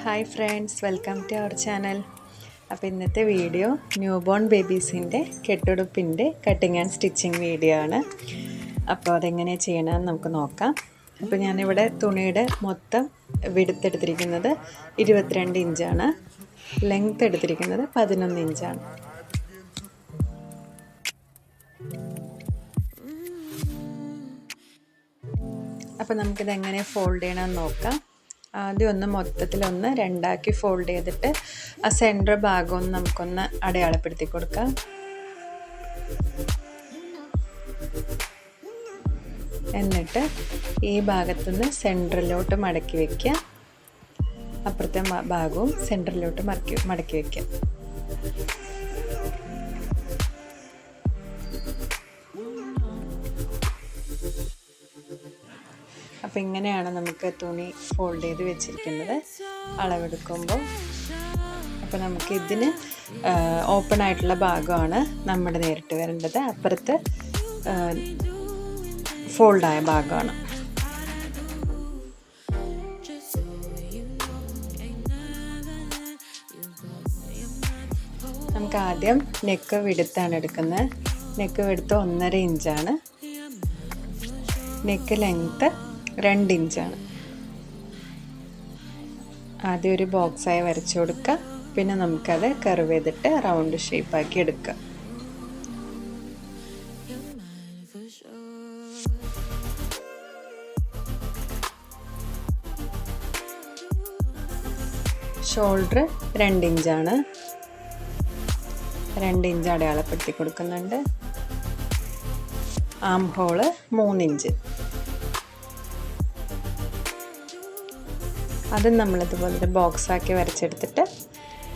Hi friends, welcome to our channel. അപ്പോൾ ഇന്നത്തെ video new born ബേബീസിൻ്റെ കെട്ടുടുപ്പിൻ്റെ കട്ടിങ് ആൻഡ് സ്റ്റിച്ചിങ് വീഡിയോ ആണ്. അപ്പോൾ അതെങ്ങനെ ചെയ്യണമെന്ന് നമുക്ക് നോക്കാം. അപ്പോൾ ഞാനിവിടെ തുണിയുടെ മൊത്തം വിഡ്ത്ത് എടുത്തിരിക്കുന്നത് 22 ഇഞ്ചാണ്, ലെങ്ത്ത് എടുത്തിരിക്കുന്നത് 11 ഇഞ്ചാണ്. അപ്പോൾ നമുക്കിതെങ്ങനെ ഫോൾഡ് ചെയ്യണമെന്ന് നോക്കാം. ആദ്യം ഒന്ന് മൊത്തത്തിലൊന്ന് രണ്ടാക്കി ഫോൾഡ് ചെയ്തിട്ട് ആ സെൻറ്റർ ഭാഗം ഒന്ന് നമുക്കൊന്ന് അടയാളപ്പെടുത്തി കൊടുക്കാം. എന്നിട്ട് ഈ ഭാഗത്തുനിന്ന് സെൻറ്ററിലോട്ട് മടക്കി വയ്ക്കുക, അപ്പുറത്തെ ഭാഗവും സെൻറ്ററിലോട്ട് മടക്കി വയ്ക്കുക. അപ്പോൾ ഇങ്ങനെയാണ് നമുക്ക് തുണി ഫോൾഡ് ചെയ്ത് വെച്ചിരിക്കുന്നത് അളവെടുക്കുമ്പോൾ. അപ്പോൾ നമുക്ക് ഇതിന് ഓപ്പൺ ആയിട്ടുള്ള ഭാഗമാണ് നമ്മുടെ നേരിട്ട് വരേണ്ടത്, അപ്പുറത്ത് ഫോൾഡായ ഭാഗമാണ്. നമുക്ക് ആദ്യം നെക്ക് വിഡ്ത്താണ് എടുക്കുന്നത്. നെക്ക് വിഡ്ത്ത് 1.5 ഇഞ്ചാണ്, നെക്ക് ലെങ്ത്ത് 2 ഇഞ്ചാണ്. ആദ്യം ഒരു ബോക്സായി വരച്ചു കൊടുക്കുക, പിന്നെ നമുക്കത് കർവ് ചെയ്തിട്ട് റൗണ്ട് ഷേപ്പാക്കി എടുക്കുക. ഷോൾഡർ 2 ഇഞ്ചാണ്, 2 ഇഞ്ച് അടയാളപ്പെടുത്തി കൊടുക്കുന്നുണ്ട്. ആം ഹോള് 3 ഇഞ്ച്. അതും നമ്മളിതുപോലെ ബോക്സാക്കി വരച്ചെടുത്തിട്ട്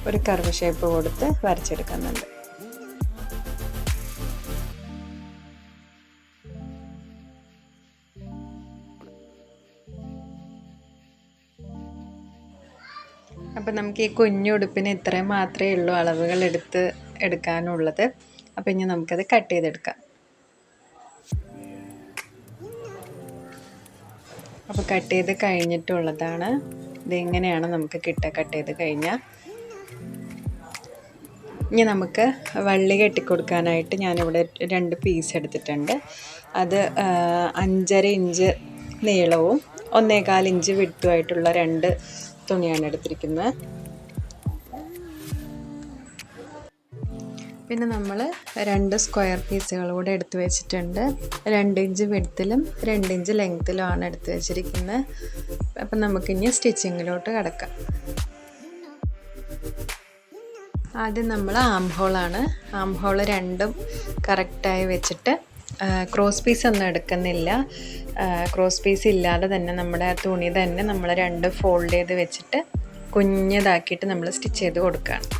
ഒരു കർവ് ഷേപ്പ് കൊടുത്ത് വരച്ചെടുക്കുന്നുണ്ട്. അപ്പം നമുക്ക് ഈ കുഞ്ഞുടുപ്പിന് ഇത്രയും മാത്രമേ ഉള്ളൂ അളവുകൾ എടുക്കാനുള്ളത്. അപ്പം ഇനി നമുക്കത് കട്ട് ചെയ്തെടുക്കാം. അപ്പോൾ കട്ട് ചെയ്ത് കഴിഞ്ഞിട്ടുള്ളതാണ്. ഇതെങ്ങനെയാണ് നമുക്ക് കിട്ടുക കട്ട് ചെയ്ത് കഴിഞ്ഞാൽ. ഇനി നമുക്ക് വള്ളി കെട്ടിക്കൊടുക്കാനായിട്ട് ഞാനിവിടെ 2 പീസ് എടുത്തിട്ടുണ്ട്. അത് 5.5 ഇഞ്ച് നീളവും 1.25 ഇഞ്ച് വിഡ്ത്തുമായിട്ടുള്ള 2 തുണിയാണ് എടുത്തിരിക്കുന്നത്. പിന്നെ നമ്മൾ 2 സ്ക്വയർ പീസുകൾ കൂടെ എടുത്ത് വെച്ചിട്ടുണ്ട്. 2 ഇഞ്ച് വിഡ്ത്തിലും 2 ഇഞ്ച് ലെങ്ത്തിലുമാണ് എടുത്ത് വെച്ചിരിക്കുന്നത്. അപ്പം നമുക്കിനി സ്റ്റിച്ചിങ്ങിലോട്ട് കിടക്കാം. ആദ്യം നമ്മൾ ആം ഹോളാണ്. ആം ഹോള് രണ്ടും കറക്റ്റായി വെച്ചിട്ട് ക്രോസ് പീസ് ഒന്നും എടുക്കുന്നില്ല. ക്രോസ് പീസ് ഇല്ലാതെ തന്നെ നമ്മുടെ തുണി തന്നെ നമ്മൾ 2 ഫോൾഡ് ചെയ്ത് വെച്ചിട്ട് കുഞ്ഞതാക്കിയിട്ട് നമ്മൾ സ്റ്റിച്ച് ചെയ്ത് കൊടുക്കുകയാണ്.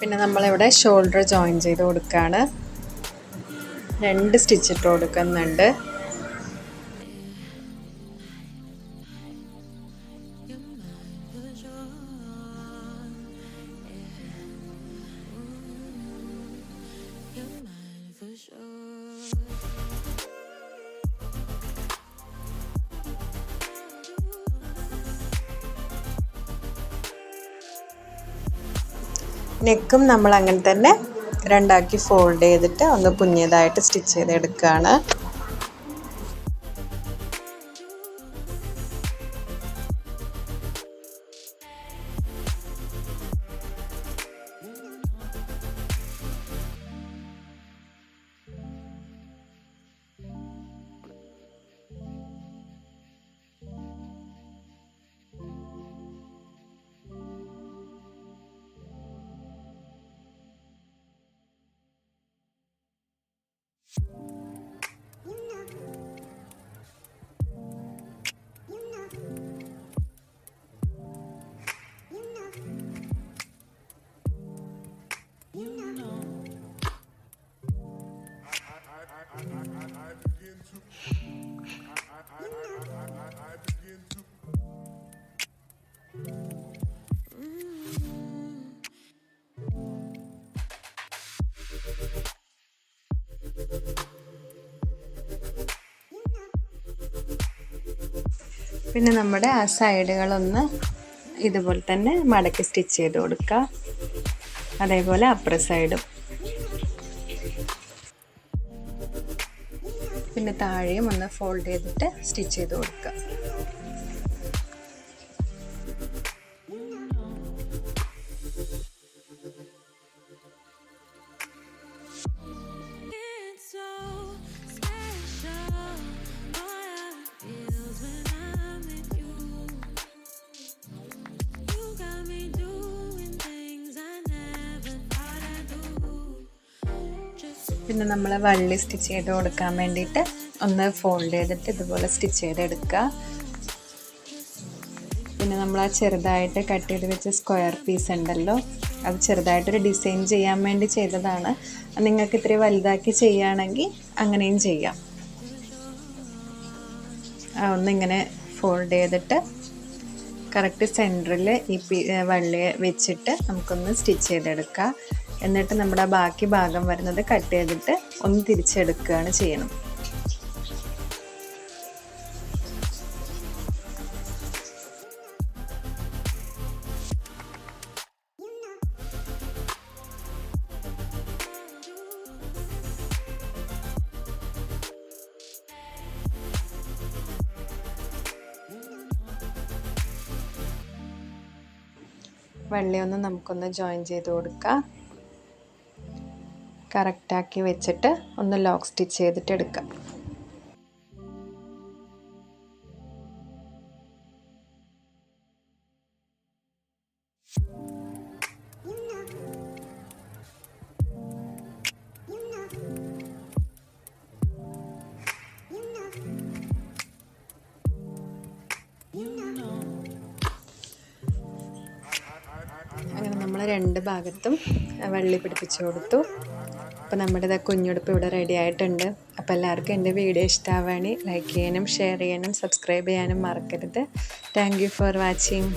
പിന്നെ നമ്മളിവിടെ ഷോൾഡർ ജോയിൻ ചെയ്ത് കൊടുക്കുകയാണ്. 2 സ്റ്റിച്ച് ഇട്ട് കൊടുക്കുന്നുണ്ട്. നെക്കും നമ്മൾ അങ്ങനെ തന്നെ 2 ആക്കി ഫോൾഡ് ചെയ്തിട്ട് ഒന്ന് കുഞ്ഞതായിട്ട് സ്റ്റിച്ച് ചെയ്തെടുക്കുകയാണ്. പിന്നെ നമ്മുടെ ആ സൈഡുകളൊന്ന് ഇതുപോലെ തന്നെ മടക്കി സ്റ്റിച്ച് ചെയ്ത് കൊടുക്കുക. അതേപോലെ അപ്പുറ സൈഡും. പിന്നെ താഴെയും ഒന്ന് ഫോൾഡ് ചെയ്തിട്ട് സ്റ്റിച്ച് ചെയ്ത് കൊടുക്കുക. പിന്നെ നമ്മൾ വള്ളി സ്റ്റിച്ച് ചെയ്ത് കൊടുക്കാൻ വേണ്ടിയിട്ട് ഒന്ന് ഫോൾഡ് ചെയ്തിട്ട് ഇതുപോലെ സ്റ്റിച്ച് ചെയ്തെടുക്കുക. പിന്നെ നമ്മൾ ആ ചെറുതായിട്ട് കട്ട് ചെയ്ത് വെച്ച സ്ക്വയർ പീസ് ഉണ്ടല്ലോ, അത് ചെറുതായിട്ടൊരു ഡിസൈൻ ചെയ്യാൻ വേണ്ടി ചെയ്തതാണ്. നിങ്ങൾക്ക് ഇത്തിരി വലുതാക്കി ചെയ്യുകയാണെങ്കിൽ അങ്ങനെയും ചെയ്യാം. ഒന്നിങ്ങനെ ഫോൾഡ് ചെയ്തിട്ട് കറക്റ്റ് സെൻറ്ററിൽ ഈ വള്ളി വെച്ചിട്ട് നമുക്കൊന്ന് സ്റ്റിച്ച് ചെയ്തെടുക്കാം. എന്നിട്ട് നമ്മുടെ ബാക്കി ഭാഗം വരുന്നത് കട്ട് ചെയ്തിട്ട് ഒന്ന് തിരിച്ചെടുക്കുകയാണ് ചെയ്യണം. വള്ളിയൊന്ന് നമുക്കൊന്ന് ജോയിൻ ചെയ്ത് കൊടുക്കാം. കറക്റ്റാക്കി വെച്ചിട്ട് ഒന്ന് ലോക്ക് സ്റ്റിച്ച് ചെയ്തിട്ട് എടുക്കാം. അങ്ങനെ നമ്മൾ രണ്ട് ഭാഗത്തും വള്ളി പിടിപ്പിച്ചു കൊടുത്തു. അപ്പോൾ നമ്മുടെ കുഞ്ഞുടുപ്പ് ഇവിടെ റെഡി ആയിട്ടുണ്ട്. അപ്പോൾ എല്ലാവർക്കും എൻ്റെ വീഡിയോ ഇഷ്ടമാവുകയാണെങ്കിൽ ലൈക്ക് ചെയ്യാനും ഷെയർ ചെയ്യാനും സബ്സ്ക്രൈബ് ചെയ്യാനും മറക്കരുത്. Thank you for watching.